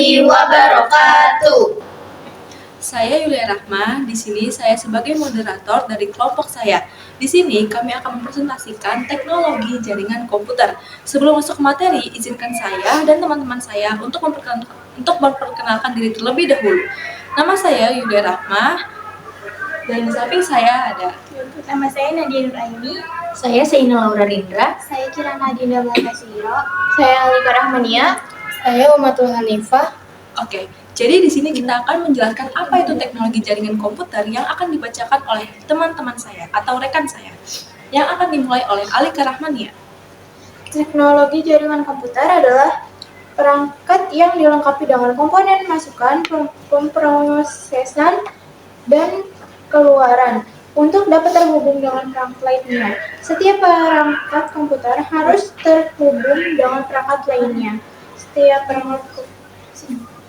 warahmatullahi wabarakatuh. Saya Yulia Rahma. Di sini saya sebagai moderator dari kelompok saya. Di sini kami akan mempresentasikan teknologi jaringan komputer. Sebelum masuk ke materi, izinkan saya dan teman-teman saya untuk memperkenalkan diri terlebih dahulu. Nama saya Yulia Rahma dan di samping saya ada Nama saya Nadia Nuraini. Saya Seina Laura Rindra. Saya Kirana Dinda Malkasiro. Saya Alika Rahmania. Saya Umatul Hanifah. Oke, jadi di sini kita akan menjelaskan apa itu teknologi jaringan komputer yang akan dibacakan oleh teman-teman saya atau rekan saya, yang akan dimulai oleh Alika Rahmania. Teknologi jaringan komputer adalah perangkat yang dilengkapi dengan komponen masukan, pemrosesan, dan keluaran untuk dapat terhubung dengan perangkat lainnya. Setiap perangkat komputer harus terhubung dengan perangkat lainnya.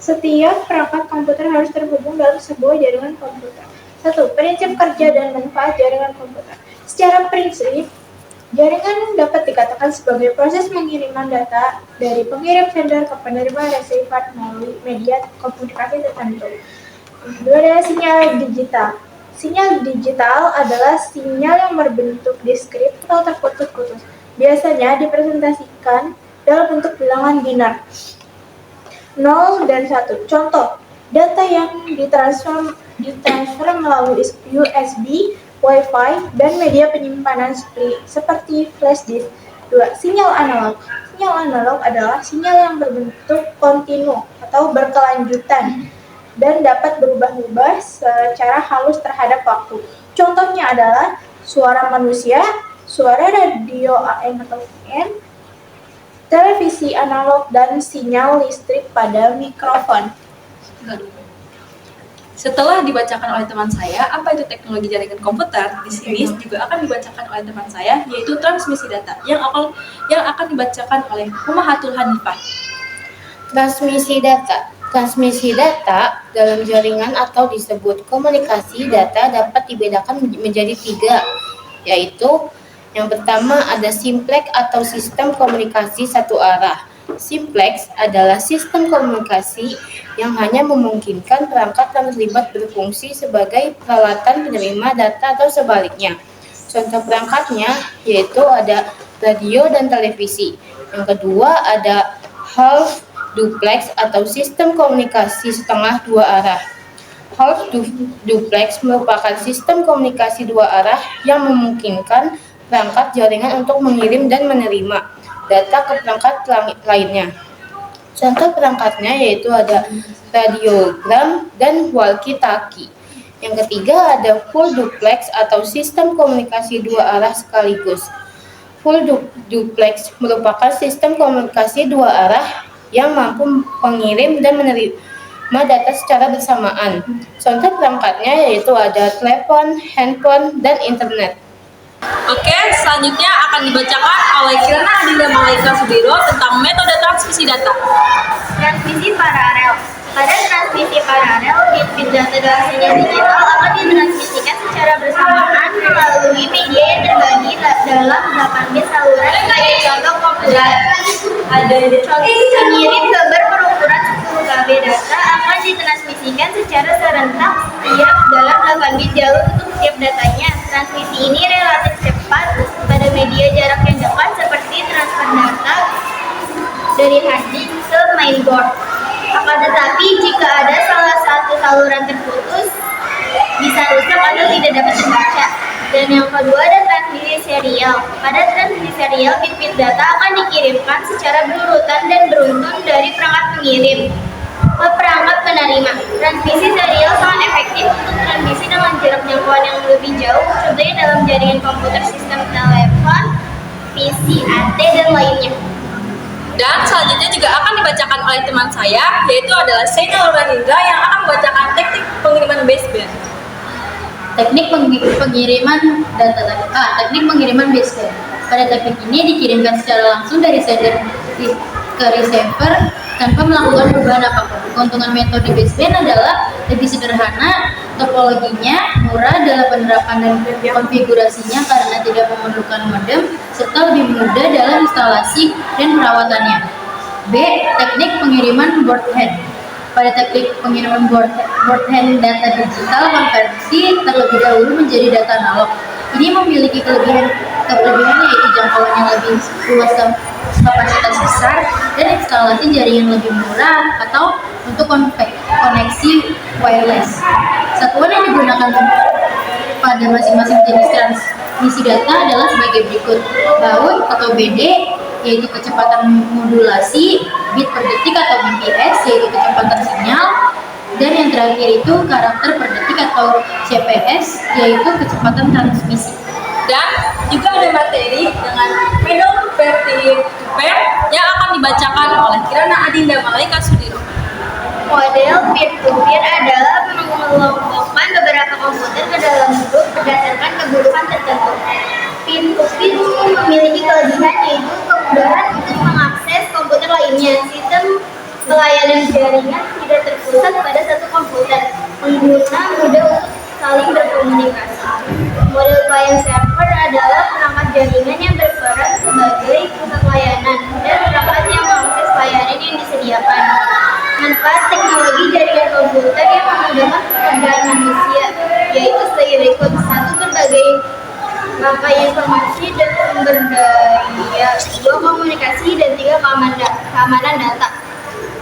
Setiap perangkat komputer harus terhubung dalam sebuah jaringan komputer. 1. Prinsip kerja dan manfaat jaringan komputer. Secara prinsip, jaringan dapat dikatakan sebagai proses pengiriman data dari pengirim sender ke penerima receiver melalui media komunikasi tertentu. Kedua adalah sinyal digital. Sinyal digital adalah sinyal yang berbentuk diskrit atau terputus-putus. Biasanya dipresentasikan dalam bentuk bilangan binar 0 dan 1. Contoh, data yang ditransfer melalui USB, Wi-Fi, dan media penyimpanan seperti flash disk. 2. Sinyal analog. Sinyal analog adalah sinyal yang berbentuk kontinu atau berkelanjutan dan dapat berubah-ubah secara halus terhadap waktu. Contohnya adalah suara manusia, suara radio AM atau FM, televisi analog, dan sinyal listrik pada mikrofon. Setelah dibacakan oleh teman saya, apa itu teknologi jaringan komputer? Di sini juga akan dibacakan oleh teman saya, yaitu transmisi data, yang akan dibacakan oleh Umatul Hanifah. Transmisi data. Transmisi data dalam jaringan atau disebut komunikasi data dapat dibedakan menjadi 3, yaitu yang pertama ada simplex atau sistem komunikasi satu arah. Simplex adalah sistem komunikasi yang hanya memungkinkan perangkat yang terlibat berfungsi sebagai peralatan penerima data atau sebaliknya. Contoh perangkatnya yaitu ada radio dan televisi. Yang kedua ada half duplex atau sistem komunikasi setengah dua arah. Half duplex merupakan sistem komunikasi dua arah yang memungkinkan perangkat jaringan untuk mengirim dan menerima data ke perangkat lainnya. Contoh perangkatnya yaitu ada radiogram dan walkie-talkie. Yang ketiga ada full duplex atau sistem komunikasi dua arah sekaligus. Full duplex merupakan sistem komunikasi dua arah yang mampu mengirim dan menerima data secara bersamaan. Contoh perangkatnya yaitu ada telepon, handphone, dan internet. Oke, selanjutnya akan dibacakan oleh Kirana Dinda Malkasiro tentang metode transmisi data. Transmisi paralel. Pada transmisi paralel, bit data dalam sinyal digital akan ditransmisikan secara bersamaan melalui media yang terbagi dalam 8 bit saluran sebagai contoh komputer. Pengirim gambar berukuran 10 KB data akan ditransmisikan secara serentak setiap dalam 8 bit jalur untuk setiap datanya. Transmisi ini relatif cepat pada media jarak yang dekat seperti transfer data dari hard disk ke mainboard. Akan tetapi jika ada salah satu saluran terputus, bisa rusak atau tidak dapat dibaca. Dan yang kedua ada transmisi serial. Pada transmisi serial, bit-bit data akan dikirimkan secara berurutan dan beruntun dari perangkat pengirim ke perangkat penerima. Transmisi serial sangat efektif untuk transmisi dengan jarak jangkauan yang lebih jauh, contohnya dalam jaringan komputer, sistem telepon, PC, AT, dan lainnya. Dan selanjutnya juga akan dibacakan oleh teman saya, yaitu adalah Seina Laura Rindra yang akan membacakan teknik pengiriman baseband. Teknik pengiriman baseband. Pada teknik ini dikirimkan secara langsung dari sender ke receiver tanpa melakukan perubahan apapun. Keuntungan metode baseband adalah lebih sederhana, topologinya murah dalam penerapan dan konfigurasinya karena tidak memerlukan modem, serta lebih mudah dalam instalasi dan perawatannya. B. Teknik pengiriman board head. Pada teknik pengiriman broadband data digital, konversi terlebih dahulu menjadi data analog. Ini memiliki kelebihan yaitu jangkauan yang lebih luas dan kapasitas besar, dan instalasi jaringan lebih murah atau untuk koneksi wireless. Satuan yang digunakan pada masing-masing jenis transmisi data adalah sebagai berikut: baud atau BD, yaitu kecepatan modulasi, bit per detik atau bps, yaitu kecepatan sinyal, dan yang terakhir itu karakter per detik atau CPS, yaitu kecepatan transmisi. Dan juga ada materi dengan pedal peer-to-peer yang akan dibacakan oleh Kirana Adinda Malaika Sudiro. Model peer-to-peer adalah mengelompokkan beberapa komputer ke dalam grup berdasarkan kebutuhan tertentu. Peer-to-peer memiliki kelebihan yaitu kemudahan untuk mengakses komputer lainnya. Sistem pelayanan jaringan tidak terpusat pada satu komputer. Pengguna mudah untuk saling berkomunikasi. Model client server adalah perangkat jaringan yang berperan sebagai pusat layanan dan perangkat yang mengakses layanan yang disediakan. Manfaat teknologi jaringan komputer yang memudahkan pekerjaan manusia, yaitu sebagai berikut: 1. Berbagai rangkai informasi dan sumber daya, 2. Komunikasi, dan 3. Keamanan data.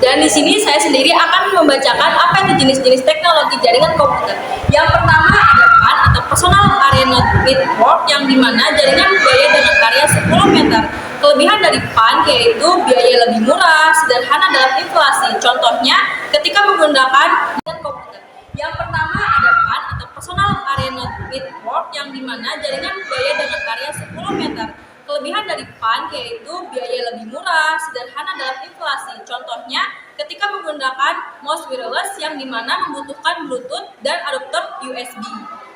Dan di sini saya sendiri akan membacakan apa itu jenis-jenis teknologi jaringan komputer. Yang pertama ada PAN atau Personal Area Network, yang dimana jaringan berbiaya dengan area 10 meter. Kelebihan dari PAN yaitu biaya lebih murah, sederhana dalam instalasi. Contohnya ketika menggunakan jaringan komputer. Yang pertama ada PAN atau Personal Area Network, yang dimana jaringan berbiaya dengan area 10 meter. Kelebihan dari PAN yaitu biaya lebih murah, sederhana dalam instalasi. Contohnya ketika menggunakan mouse wireless, yang dimana membutuhkan Bluetooth dan adapter USB.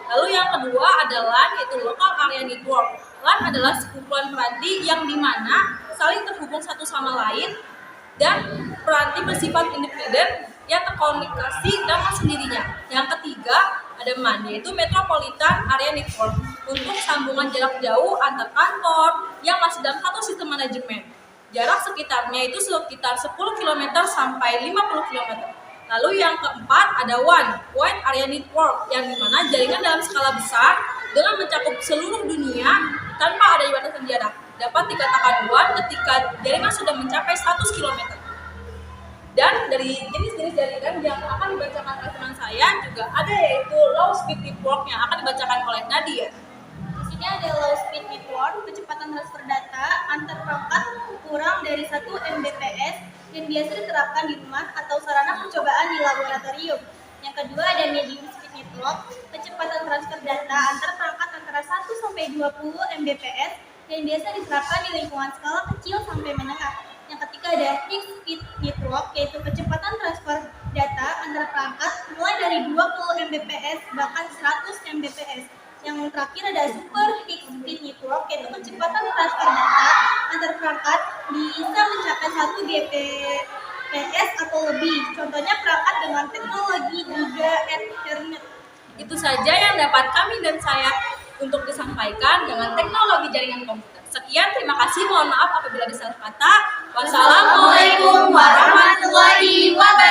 Lalu yang kedua adalah yaitu Local Area Network. LAN adalah sekumpulan peranti yang dimana saling terhubung satu sama lain, dan peranti bersifat independen yang terkomunikasi dengan sendirinya. Yang ketiga ada MAN, yaitu Metropolitan Area Network, untuk sambungan jarak jauh antar kantor yang masih dalam satu sistem manajemen. Jarak sekitarnya itu sekitar 10 km sampai 50 km. Lalu yang keempat ada WAN, Wide Area Network, yang dimana jaringan dalam skala besar dengan mencakup seluruh dunia tanpa ada batasan jarak. Dapat dikatakan WAN ketika jaringan sudah mencapai 100 km. Dan dari jenis-jenis jaringan yang akan dibacakan oleh teman saya juga ada yaitu Low Speed Network yang akan dibacakan oleh Nadia. Di sini ada low speed network, kecepatan transfer data antar perangkat kurang dari 1 Mbps dan biasa diterapkan di rumah atau sarana percobaan di laboratorium. Yang kedua ada medium speed network, kecepatan transfer data antar perangkat antara 1 sampai 20 Mbps dan biasa diterapkan di lingkungan skala kecil sampai menengah. Yang ketiga ada high speed network, yaitu kecepatan transfer data antara perangkat mulai dari 20 Mbps bahkan 100 Mbps. Yang terakhir ada super high speed network, yaitu kecepatan transfer data antar perangkat bisa mencapai 1 Gbps atau lebih. Contohnya perangkat dengan teknologi Giga Ethernet. Itu saja yang dapat kami dan saya untuk disampaikan dengan teknologi jaringan komputer. Sekian, terima kasih. Mohon maaf apabila ada salah kata. Wassalamualaikum warahmatullahi wabarakatuh.